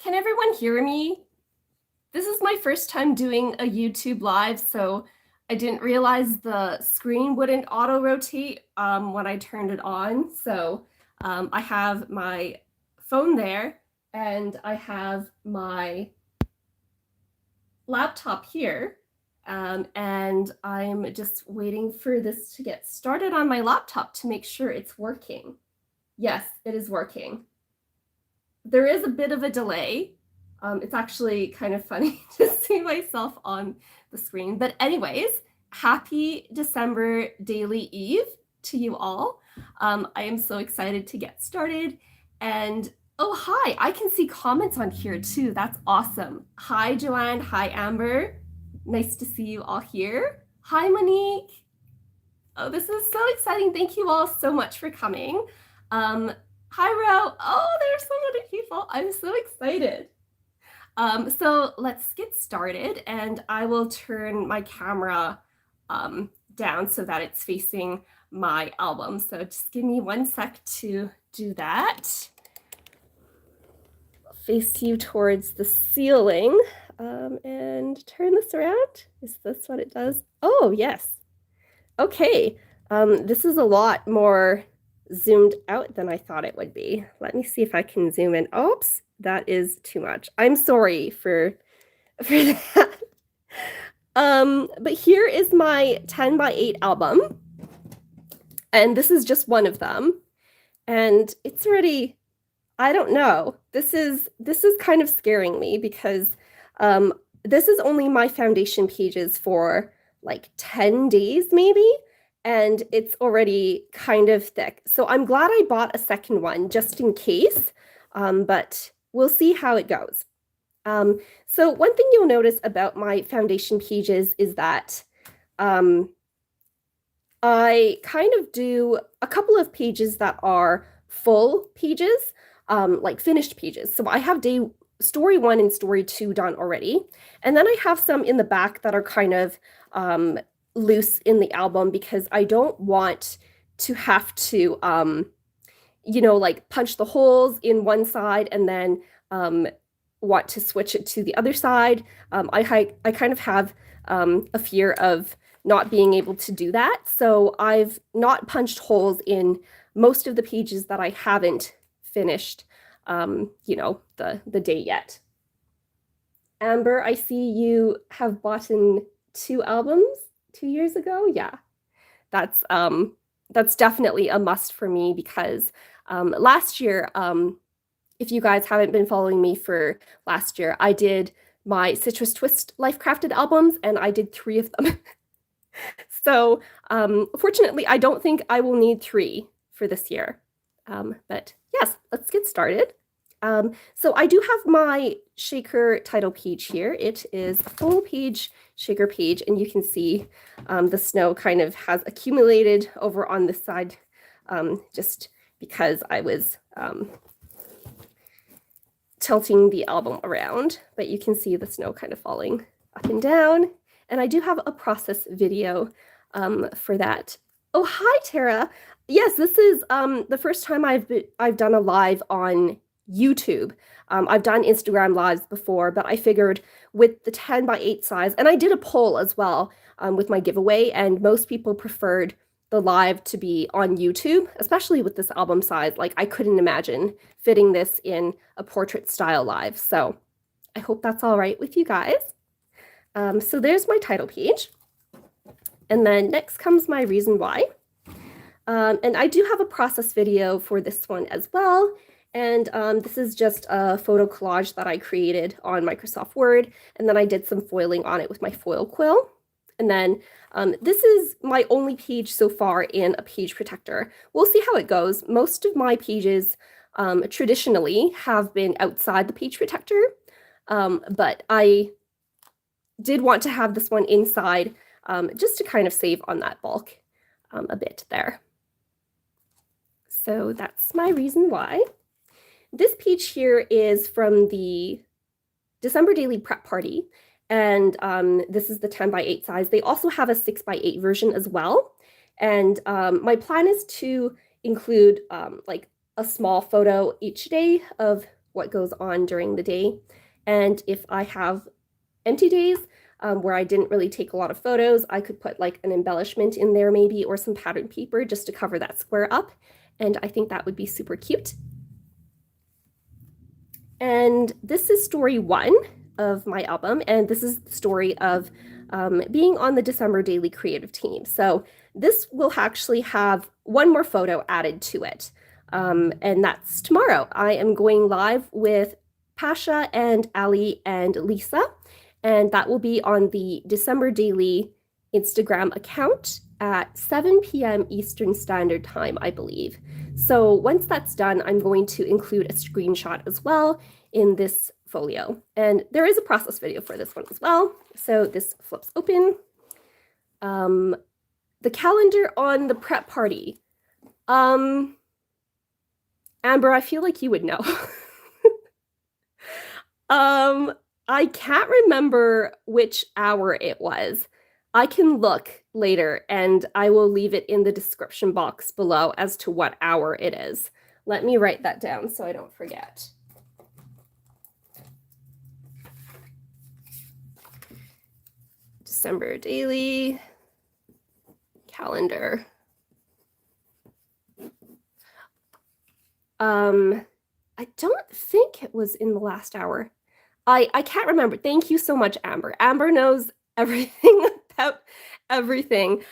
Can everyone hear me? This is my first time doing a YouTube live, so I didn't realize the screen wouldn't auto-rotate when I turned it on. So I have my phone there, and I have my laptop here, and I'm just waiting for this to get started on my laptop to make sure it's working. Yes, it is working. There is a bit of a delay. It's actually kind of funny to see myself on the screen. But anyways, happy December Daily Eve to you all. I am so excited to get started. And oh, hi, I can see comments on here too. That's awesome. Hi, Joanne. Hi, Amber. Nice to see you all here. Hi, Monique. Oh, this is so exciting. Thank you all so much for coming. Hi, Ro. Oh, there's so many people. I'm so excited. So let's get started, and I will turn my camera down so that it's facing my album. So just give me 1 sec to do that. I'll face you towards the ceiling and turn this around. Is this what it does? Oh, yes. Okay. This is a lot more zoomed out than I thought it would be. Let me see if I can zoom in. Oops, that is too much. I'm sorry for that. But here is my 10x8 album. And this is just one of them. And it's already, I don't know. This is kind of scaring me because this is only my foundation pages for like 10 days maybe. And it's already kind of thick. So I'm glad I bought a second one just in case, but we'll see how it goes. So one thing you'll notice about my foundation pages is that I kind of do a couple of pages that are full pages, like finished pages. So I have story 1 and story 2 done already. And then I have some in the back that are kind of loose in the album because I don't want to have to, like punch the holes in one side and then want to switch it to the other side. I kind of have a fear of not being able to do that. So I've not punched holes in most of the pages that I haven't finished, the day yet. Amber, I see you have bought 2 albums 2 years ago. Yeah, that's definitely a must for me because last year, if you guys haven't been following me for last year, I did my Citrus Twist Life Crafted albums and I did 3 of them. So fortunately, I don't think I will need 3 for this year. But yes, let's get started. So I do have my shaker title page here. It is a full page shaker page, and you can see the snow kind of has accumulated over on this side just because I was tilting the album around, but you can see the snow kind of falling up and down. And I do have a process video for that. Oh, hi, Tara. Yes, this is the first time I've done a live on YouTube. I've done Instagram lives before, but I figured with the 10x8 size, and I did a poll as well with my giveaway, and most people preferred the live to be on YouTube, especially with this album size. Like I couldn't imagine fitting this in a portrait style live. So I hope that's all right with you guys. So there's my title page. And then next comes my reason why. And I do have a process video for this one as well. And this is just a photo collage that I created on Microsoft Word. And then I did some foiling on it with my foil quill. And then this is my only page so far in a page protector. We'll see how it goes. Most of my pages traditionally have been outside the page protector, but I did want to have this one inside just to kind of save on that bulk a bit there. So that's my reason why. This page here is from the December Daily Prep Party, and this is the 10x8 size. They also have a 6x8 version as well. And my plan is to include like a small photo each day of what goes on during the day. And if I have empty days where I didn't really take a lot of photos, I could put like an embellishment in there maybe, or some pattern paper just to cover that square up. And I think that would be super cute. And this is story 1 of my album, and this is the story of being on the December Daily Creative Team. So this will actually have one more photo added to it, and that's tomorrow. I am going live with Pasha and Ali and Lisa, and that will be on the December Daily Instagram account at 7 p.m. Eastern Standard Time, I believe. So once that's done, I'm going to include a screenshot as well in this folio. And there is a process video for this one as well. So this flips open. The calendar on the prep party. Amber, I feel like you would know. I can't remember which hour it was. I can look later and I will leave it in the description box below as to what hour it is. Let me write that down so I don't forget. December Daily calendar. I don't think it was in the last hour. I can't remember. Thank you so much, Amber. Amber knows everything about everything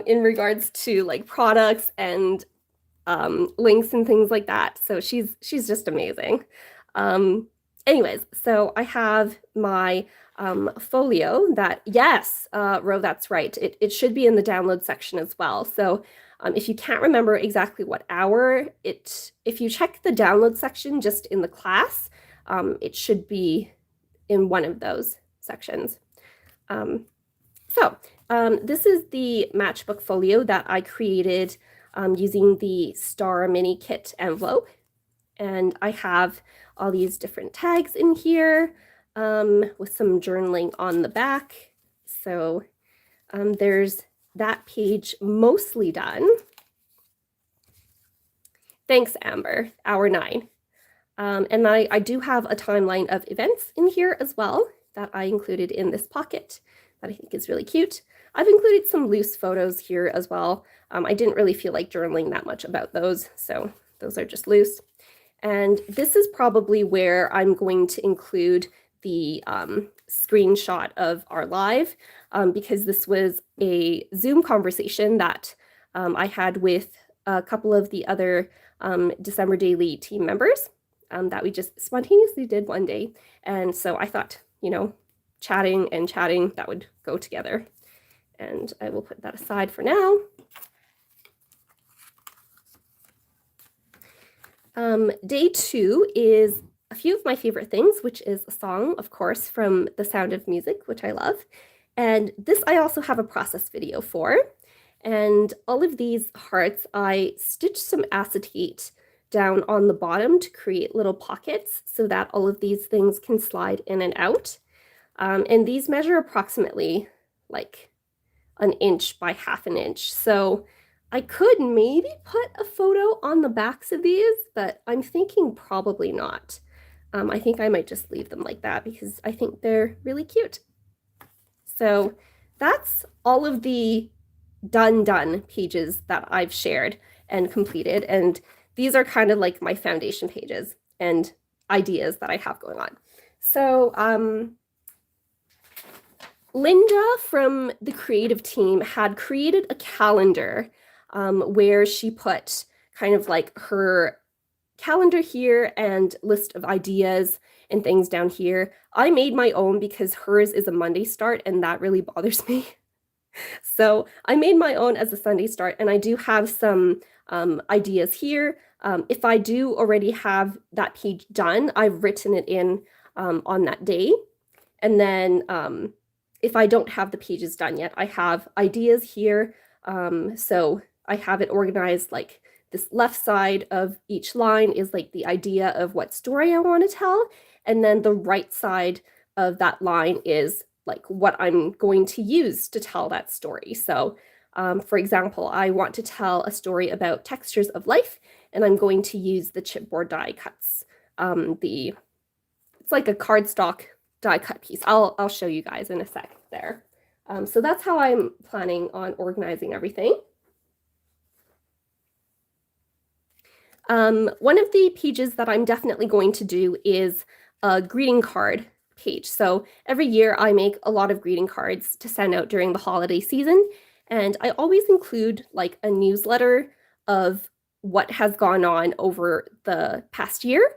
in regards to like products and links and things like that. So she's just amazing. Anyways, so I have my folio that, yes, Ro, that's right. It should be in the download section as well. So if you can't remember exactly what hour, if you check the download section just in the class, it should be in one of those sections. This is the matchbook folio that I created using the Star Mini Kit envelope. And I have all these different tags in here with some journaling on the back. So there's that page mostly done. Thanks, Amber, hour 9. And I do have a timeline of events in here as well that I included in this pocket that I think is really cute. I've included some loose photos here as well. I didn't really feel like journaling that much about those, so those are just loose. And this is probably where I'm going to include the screenshot of our live, because this was a Zoom conversation that I had with a couple of the other December Daily team members that we just spontaneously did one day. And so I thought, you know, chatting and chatting, that would go together. And I will put that aside for now. Day 2 is a few of my favorite things, which is a song, of course, from The Sound of Music, which I love. And this I also have a process video for. And all of these hearts, I stitched some acetate down on the bottom to create little pockets so that all of these things can slide in and out. And these measure approximately like 1 inch by 1/2 inch. So I could maybe put a photo on the backs of these, but I'm thinking probably not. I think I might just leave them like that because I think they're really cute. So that's all of the done pages that I've shared and completed. And these are kind of like my foundation pages and ideas that I have going on. So Linda from the creative team had created a calendar where she put kind of like her calendar here and list of ideas and things down here. I made my own because hers is a Monday start and that really bothers me. So I made my own as a Sunday start, and I do have some ideas here. If I do already have that page done, I've written it in on that day. And then if I don't have the pages done yet, I have ideas here. So I have it organized like this left side of each line is like the idea of what story I want to tell. And then the right side of that line is like what I'm going to use to tell that story. So for example, I want to tell a story about textures of life, and I'm going to use the chipboard die cuts it's like a cardstock die cut piece. I'll show you guys in a sec there. So that's how I'm planning on organizing everything. One of the pages that I'm definitely going to do is a greeting card page. So every year I make a lot of greeting cards to send out during the holiday season, and I always include like a newsletter of what has gone on over the past year,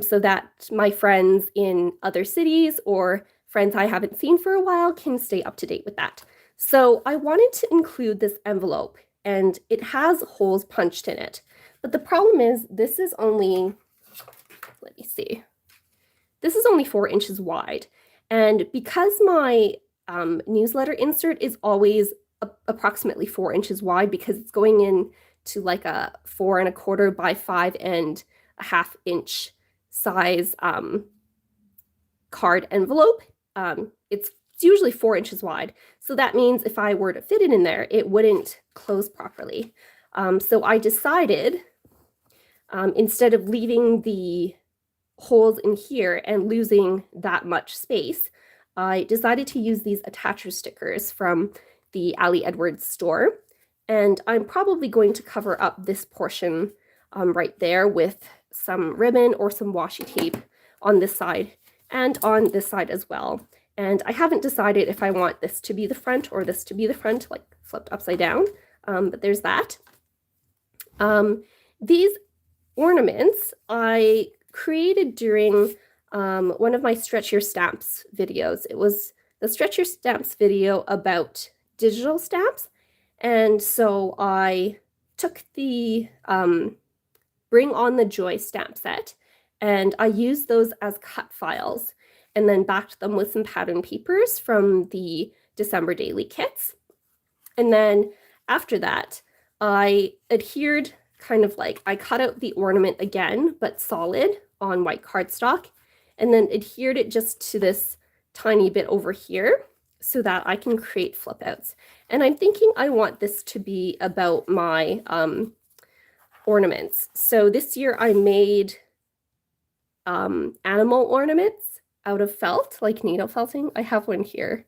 so that my friends in other cities or friends I haven't seen for a while can stay up to date with that. So I wanted to include this envelope, and it has holes punched in it. But the problem is this is only, let me see, this is only 4 inches wide. And because my newsletter insert is always approximately 4 inches wide, because it's going in to like a 4 1/4 by 5 1/2 inch size card envelope, it's usually 4 inches wide. So that means if I were to fit it in there, it wouldn't close properly. So I decided, instead of leaving the holes in here and losing that much space, I decided to use these attacher stickers from the Ali Edwards store. And I'm probably going to cover up this portion right there with some ribbon or some washi tape on this side and on this side as well. And I haven't decided if I want this to be the front or this to be the front, like flipped upside down, but there's that. These ornaments I created during one of my Stretch Your Stamps videos. It was the Stretch Your Stamps video about digital stamps. And so I took the Bring On the Joy stamp set, and I used those as cut files and then backed them with some pattern papers from the December daily kits. And then after that, I adhered, kind of like, I cut out the ornament again, but solid on white cardstock, and then adhered it just to this tiny bit over here so that I can create flip outs. And I'm thinking I want this to be about my ornaments. So this year I made animal ornaments out of felt, like needle felting. I have one here.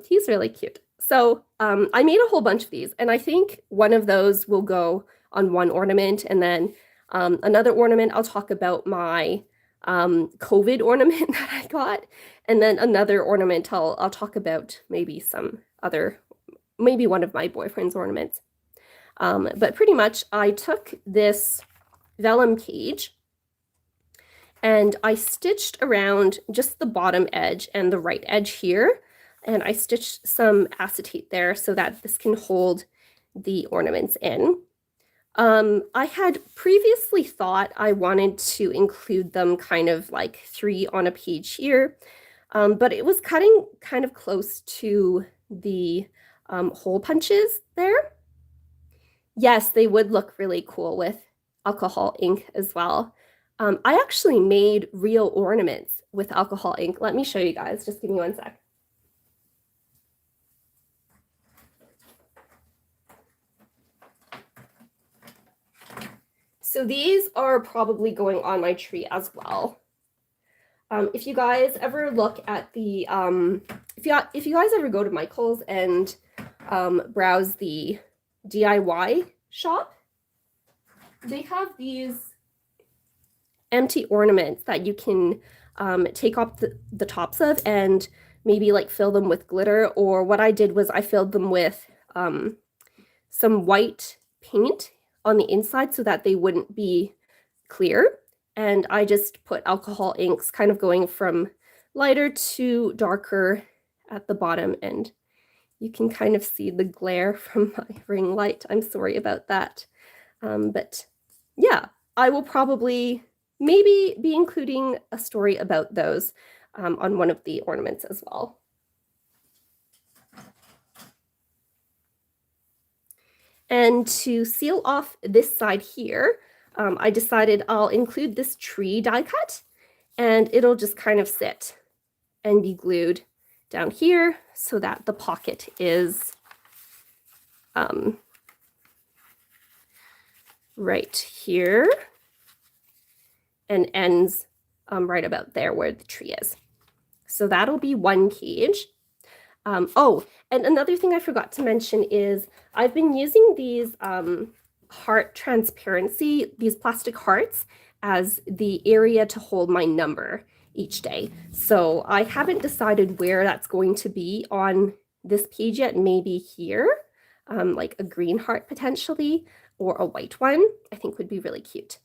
He's really cute. So I made a whole bunch of these, and I think one of those will go on one ornament, and then another ornament I'll talk about my COVID ornament that I got, and then another ornament I'll talk about maybe some other, maybe one of my boyfriend's ornaments. But pretty much I took this vellum cage and I stitched around just the bottom edge and the right edge here, and I stitched some acetate there so that this can hold the ornaments in. I had previously thought I wanted to include them kind of like 3 on a page here, but it was cutting kind of close to the hole punches there. Yes, they would look really cool with alcohol ink as well. I actually made real ornaments with alcohol ink. Let me show you guys. Just give me one sec. So these are probably going on my tree as well. If you guys ever look at the, if you guys ever go to Michael's and browse the DIY shop, they have these empty ornaments that you can take off the tops of and maybe like fill them with glitter, or what I did was I filled them with some white paint on the inside so that they wouldn't be clear, and I just put alcohol inks kind of going from lighter to darker at the bottom, and you can kind of see the glare from my ring light. I'm sorry about that. But yeah, I will probably maybe be including a story about those on one of the ornaments as well. And to seal off this side here, I decided I'll include this tree die cut, and it'll just kind of sit and be glued down here so that the pocket is right here. and ends right about there where the tree is. So that'll be one page. Oh, and another thing I forgot to mention is I've been using these heart transparency, these plastic hearts, as the area to hold my number each day. So I haven't decided where that's going to be on this page yet. Maybe here, like a green heart potentially, or a white one, I think would be really cute.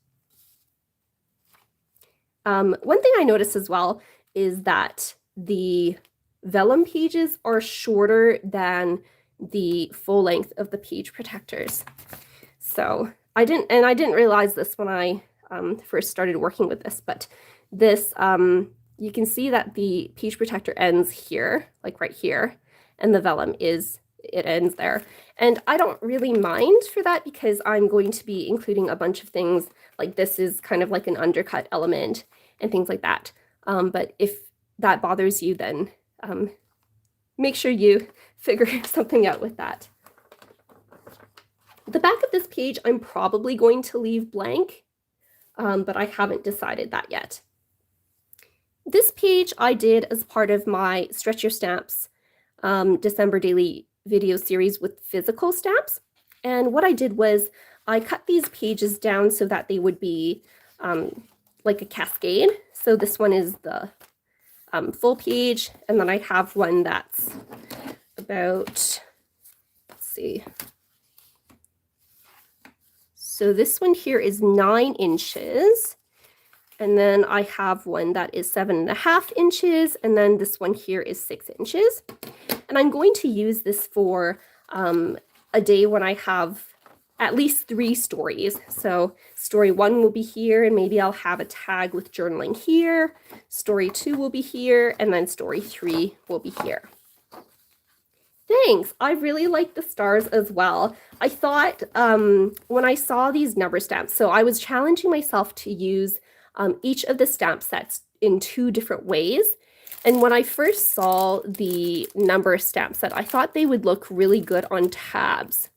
One thing I noticed as well is that the vellum pages are shorter than the full length of the page protectors. So I didn't realize this when I first started working with this, but this, you can see that the page protector ends here, like right here, and the vellum it ends there. And I don't really mind for that because I'm going to be including a bunch of things, like this is kind of like an undercut element and things like that. But if that bothers you, then make sure you figure something out with that. The back of this page, I'm probably going to leave blank, but I haven't decided that yet. This page I did as part of my Stretch Your Stamps December daily video series with physical stamps. And what I did was I cut these pages down so that they would be like a cascade. So this one is the full page, and then I have one that's about, let's see. So this one here is 9 inches. And then I have one that is 7.5 inches. And then this one here is 6 inches. And I'm going to use this for a day when I have at least 3 stories. So story 1 will be here, and maybe I'll have a tag with journaling here. Story 2 will be here, and then story 3 will be here. Thanks. I really like the stars as well. I thought when I saw these number stamps, so I was challenging myself to use each of the stamp sets in 2 different ways. And when I first saw the number stamp set, I thought they would look really good on tabs.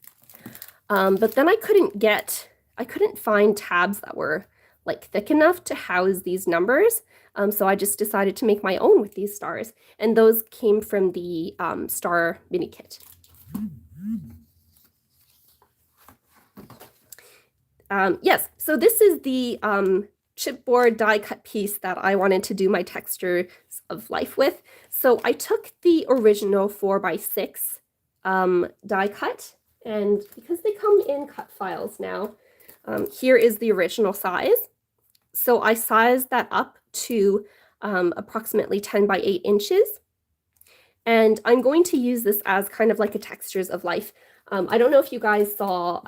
But then I couldn't find tabs that were like thick enough to house these numbers. So I just decided to make my own with these stars. And those came from the star mini kit. Yes, so this is the chipboard die cut piece that I wanted to do my textures of life with. So I took the original 4x6 die cut, and because they come in cut files now, here is the original size. So I sized that up to approximately 10 by 8 inches. And I'm going to use this as kind of like a textures of life. I don't know if you guys saw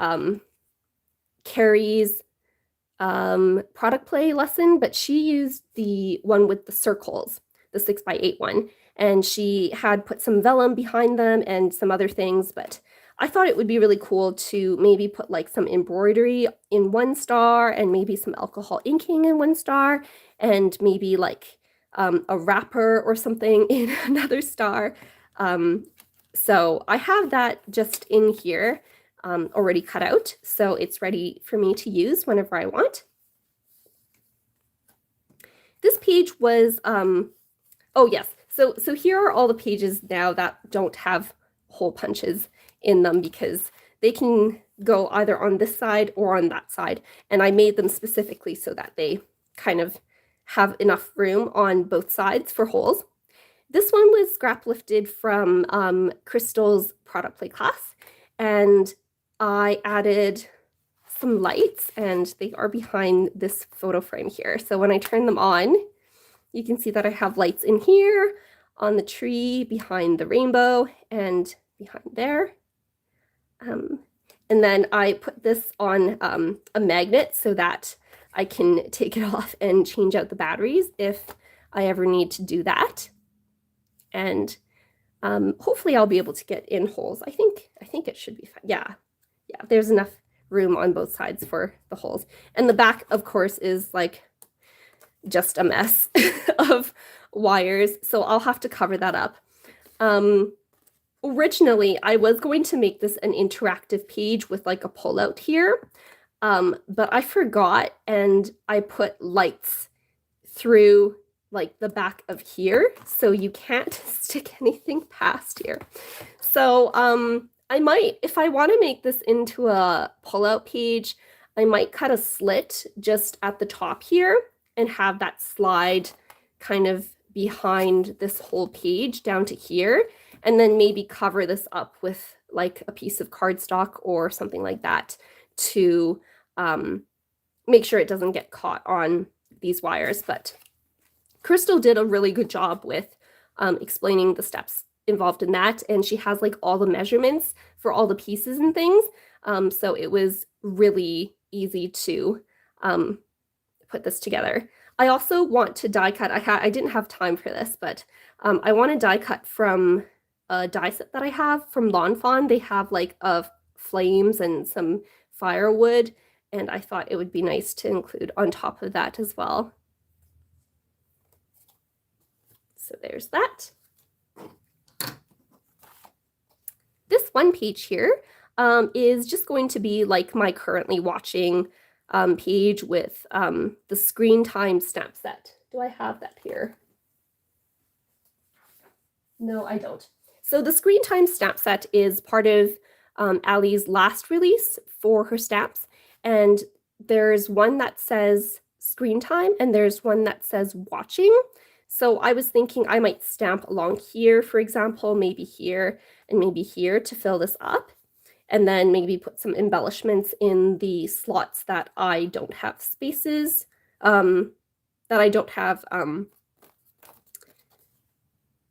Carrie's product play lesson, but she used the one with the circles, the 6x8 one, and she had put some vellum behind them and some other things, but I thought it would be really cool to maybe put like some embroidery in one star and maybe some alcohol inking in one star and maybe like a wrapper or something in another star. So I have that just in here already cut out, so it's ready for me to use whenever I want. This page was, oh yes, so here are all the pages now that don't have hole punches in them because they can go either on this side or on that side, and I made them specifically so that they kind of have enough room on both sides for holes. This one was scrap lifted from Crystal's product play class, and I added some lights, and they are behind this photo frame here. So when I turn them on, you can see that I have lights in here, on the tree, behind the rainbow, and behind there. And then I put this on a magnet so that I can take it off and change out the batteries if I ever need to do that. And hopefully I'll be able to get in holes. I think it should be fine. Yeah, there's enough room on both sides for the holes. And the back, of course, is like just a mess of wires, so I'll have to cover that up. Originally, I was going to make this an interactive page with like a pullout here, but I forgot and I put lights through like the back of here, so you can't stick anything past here. So I might, if I want to make this into a pull-out page, I might cut a slit just at the top here and have that slide kind of behind this whole page down to here, and then maybe cover this up with like a piece of cardstock or something like that to make sure it doesn't get caught on these wires. But Crystal did a really good job with explaining the steps involved in that, and she has like all the measurements for all the pieces and things, so it was really easy to put this together. I also want to die cut. I didn't have time for this, but I want to die cut from a die set that I have from Lawn Fawn. They have like flames and some firewood, and I thought it would be nice to include on top of that as well. So there's that. This one page here is just going to be like my currently watching page with the screen time snap set. Do I have that here? No, I don't. So the screen time snap set is part of Allie's last release for her snaps, and there's one that says screen time and there's one that says watching. So I was thinking I might stamp along here, for example, maybe here and maybe here to fill this up, and then maybe put some embellishments in the slots that I don't have spaces, that I don't have,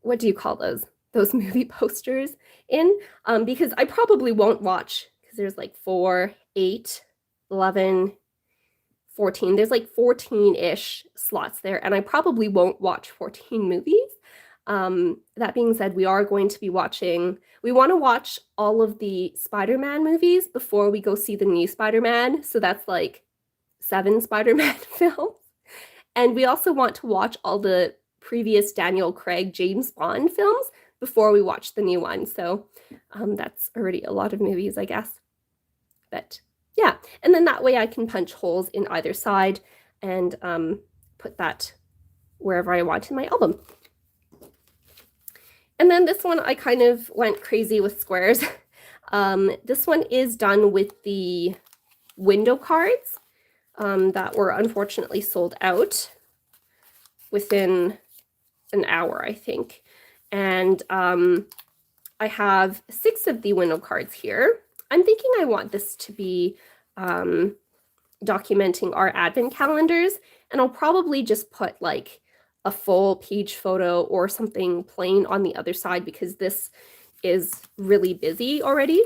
what do you call those movie posters in, because I probably won't watch, because there's like 4, 8, 11, 14. There's like 14-ish slots there, and I probably won't watch 14 movies. That being said, we are going to be watching, we want to watch all of the Spider-Man movies before we go see the new Spider-Man. So that's like 7 Spider-Man films. And we also want to watch all the previous Daniel Craig James Bond films before we watch the new one. So that's already a lot of movies, I guess. But yeah, and then that way I can punch holes in either side and put that wherever I want in my album. And then this one I kind of went crazy with squares. This one is done with the window cards that were unfortunately sold out within an hour, I think. And I have 6 of the window cards here. I'm thinking I want this to be documenting our advent calendars, and I'll probably just put like a full page photo or something plain on the other side, because this is really busy already.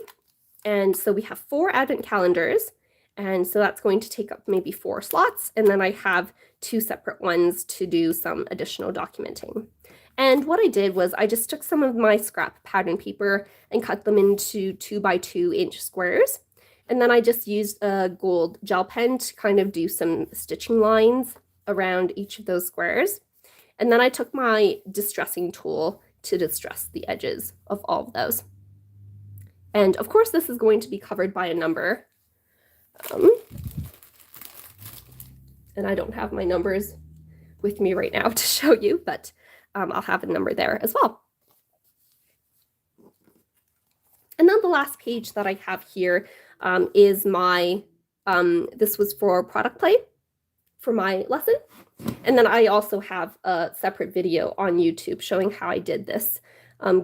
And so we have 4 advent calendars, and so that's going to take up maybe 4 slots, and then I have 2 separate ones to do some additional documenting. And what I did was I just took some of my scrap pattern paper and cut them into 2 by 2 inch squares. And then I just used a gold gel pen to kind of do some stitching lines around each of those squares. And then I took my distressing tool to distress the edges of all of those. And of course, this is going to be covered by a number. And I don't have my numbers with me right now to show you, but I'll have a number there as well. And then the last page that I have here is my, this was for product play for my lesson. And then I also have a separate video on YouTube showing how I did this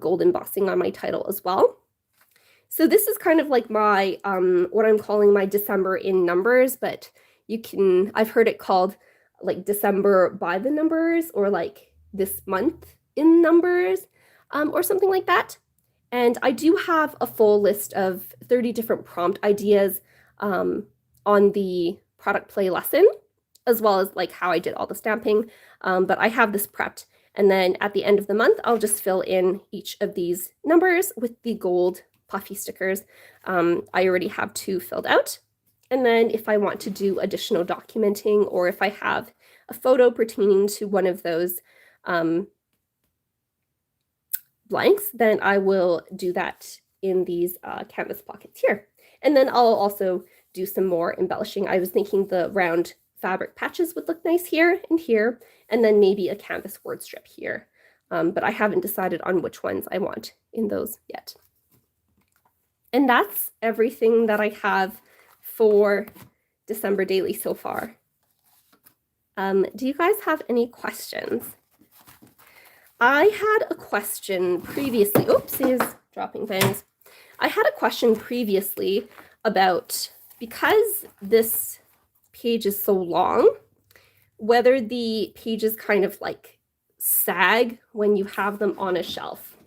gold embossing on my title as well. So this is kind of like my, what I'm calling my December in numbers, but you can, I've heard it called like December by the numbers, or like this month in numbers, or something like that. And I do have a full list of 30 different prompt ideas on the product play lesson, as well as like how I did all the stamping. But I have this prepped. And then at the end of the month, I'll just fill in each of these numbers with the gold puffy stickers. I already have 2 filled out. And then if I want to do additional documenting, or if I have a photo pertaining to one of those blanks, then I will do that in these canvas pockets here. And then I'll also do some more embellishing. I was thinking the round fabric patches would look nice here and here, and then maybe a canvas word strip here. But I haven't decided on which ones I want in those yet. And that's everything that I have for December Daily so far. Do you guys have any questions? I had a question previously. Oopsies, dropping things. I had a question previously about, because this page is so long, whether the pages kind of like sag when you have them on a shelf.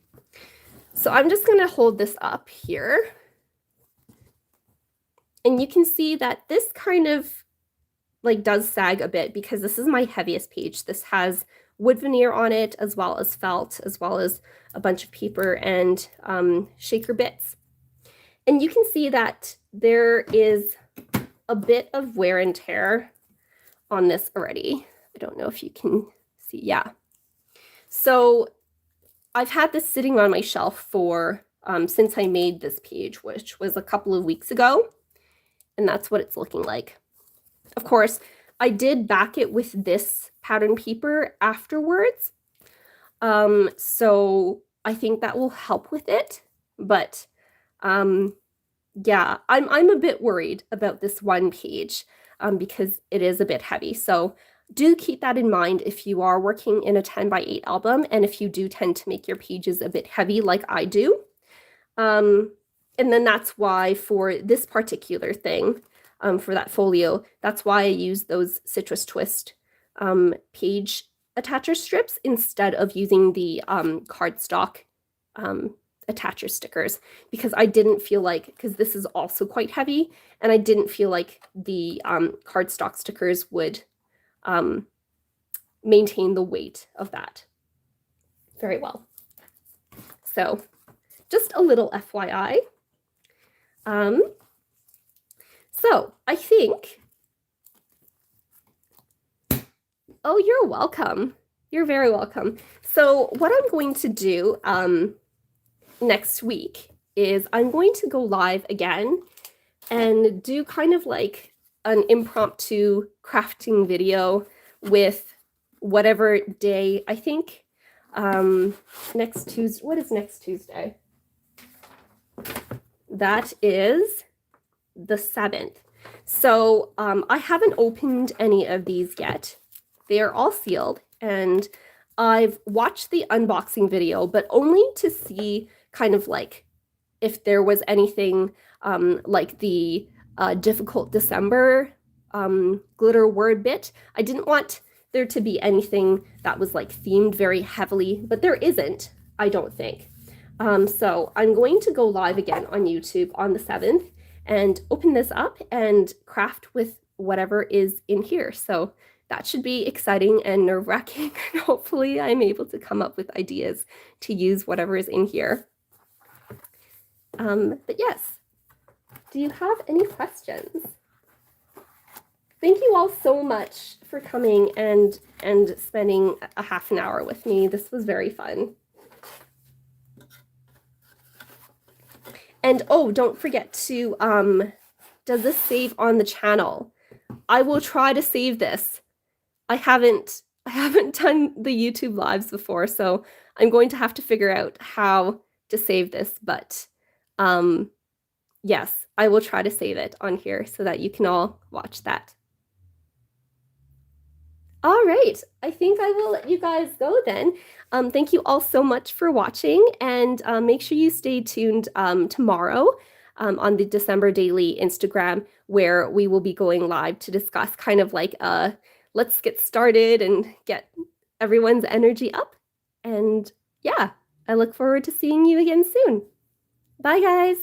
So I'm just going to hold this up here. And you can see that this kind of like does sag a bit because this is my heaviest page. This has wood veneer on it, as well as felt, as well as a bunch of paper and shaker bits. And you can see that there is a bit of wear and tear on this already. I don't know if you can see. Yeah. So I've had this sitting on my shelf for since I made this page, which was a couple of weeks ago. And that's what it's looking like. Of course, I did back it with this pattern paper afterwards. So I think that will help with it. But yeah, I'm a bit worried about this one page because it is a bit heavy. So do keep that in mind if you are working in a 10x8 album and if you do tend to make your pages a bit heavy like I do. And then that's why for this particular thing, for that folio, that's why I use those Citrus Twist page attacher strips instead of using the cardstock attacher stickers, because I didn't feel like, because this is also quite heavy, and I didn't feel like the cardstock stickers would maintain the weight of that very well. So just a little FYI. So I think, oh, you're welcome. You're very welcome. So what I'm going to do next week is I'm going to go live again and do kind of like an impromptu crafting video with whatever day. I think next Tuesday. What is next Tuesday? That is the 7th. So I haven't opened any of these yet. They are all sealed, and I've watched the unboxing video, but only to see kind of like if there was anything like the difficult December glitter word bit. I didn't want there to be anything that was like themed very heavily, but there isn't, I don't think. So I'm going to go live again on YouTube on the 7th and open this up and craft with whatever is in here. So that should be exciting and nerve-wracking. And hopefully I'm able to come up with ideas to use whatever is in here. But yes, do you have any questions? Thank you all so much for coming and spending a half an hour with me. This was very fun. And oh, don't forget to, does this save on the channel? I will try to save this. I haven't done the YouTube lives before, so I'm going to have to figure out how to save this, but yes, I will try to save it on here so that you can all watch that. All right, I think I will let you guys go then. Thank you all so much for watching, and make sure you stay tuned tomorrow on the December Daily Instagram, where we will be going live to discuss kind of like let's get started and get everyone's energy up. And yeah, I look forward to seeing you again soon. Bye, guys.